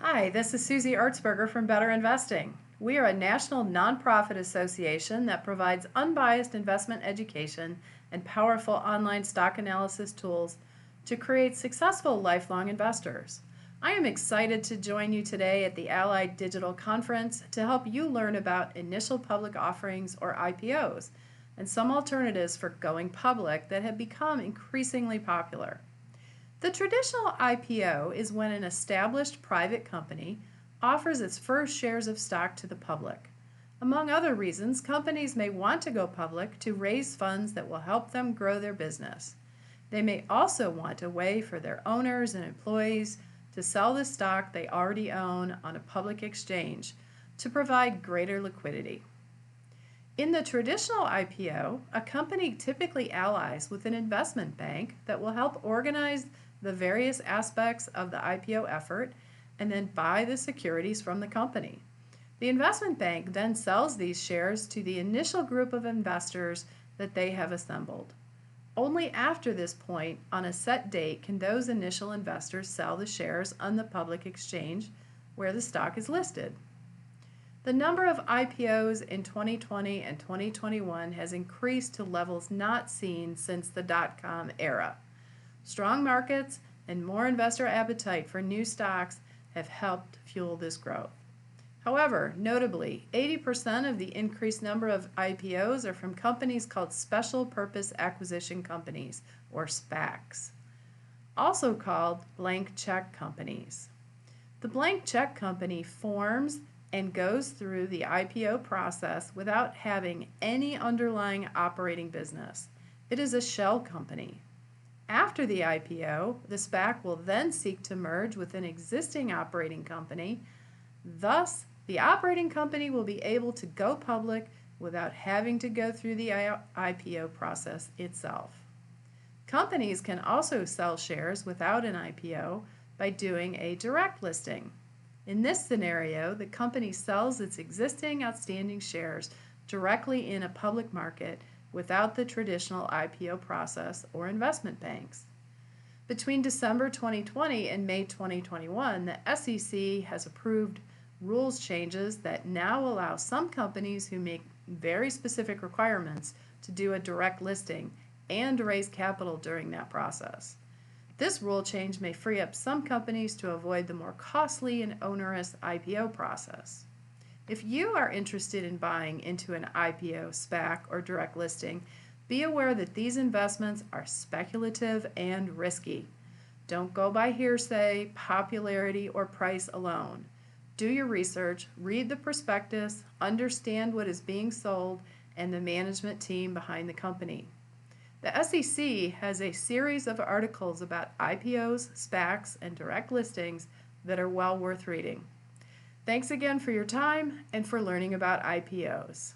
Hi, this is Susie Ertzberger from Better Investing. We are a national nonprofit association that provides unbiased investment education and powerful online stock analysis tools to create successful lifelong investors. I am excited to join you today at the Allied Digital Conference to help you learn about initial public offerings or IPOs and some alternatives for going public that have become increasingly popular. The traditional IPO is when an established private company offers its first shares of stock to the public. Among other reasons, companies may want to go public to raise funds that will help them grow their business. They may also want a way for their owners and employees to sell the stock they already own on a public exchange to provide greater liquidity. In the traditional IPO, a company typically allies with an investment bank that will help organize the various aspects of the IPO effort and then buy the securities from the company. The investment bank then sells these shares to the initial group of investors that they have assembled. Only after this point, on a set date, can those initial investors sell the shares on the public exchange where the stock is listed. The number of IPOs in 2020 and 2021 has increased to levels not seen since the dot-com era. Strong markets and more investor appetite for new stocks have helped fuel this growth. However, notably, 80% of the increased number of IPOs are from companies called Special Purpose Acquisition Companies, or SPACs, also called blank check companies. The blank check company forms and goes through the IPO process without having any underlying operating business. It is a shell company. After the IPO, the SPAC will then seek to merge with an existing operating company. Thus, the operating company will be able to go public without having to go through the IPO process itself. Companies can also sell shares without an IPO by doing a direct listing. In this scenario, the company sells its existing outstanding shares directly in a public market without the traditional IPO process or investment banks. Between December 2020 and May 2021, the SEC has approved rules changes that now allow some companies who meet very specific requirements to do a direct listing and to raise capital during that process. This rule change may free up some companies to avoid the more costly and onerous IPO process. If you are interested in buying into an IPO, SPAC, or direct listing, be aware that these investments are speculative and risky. Don't go by hearsay, popularity, or price alone. Do your research, read the prospectus, understand what is being sold, and the management team behind the company. The SEC has a series of articles about IPOs, SPACs, and direct listings that are well worth reading. Thanks again for your time and for learning about IPOs.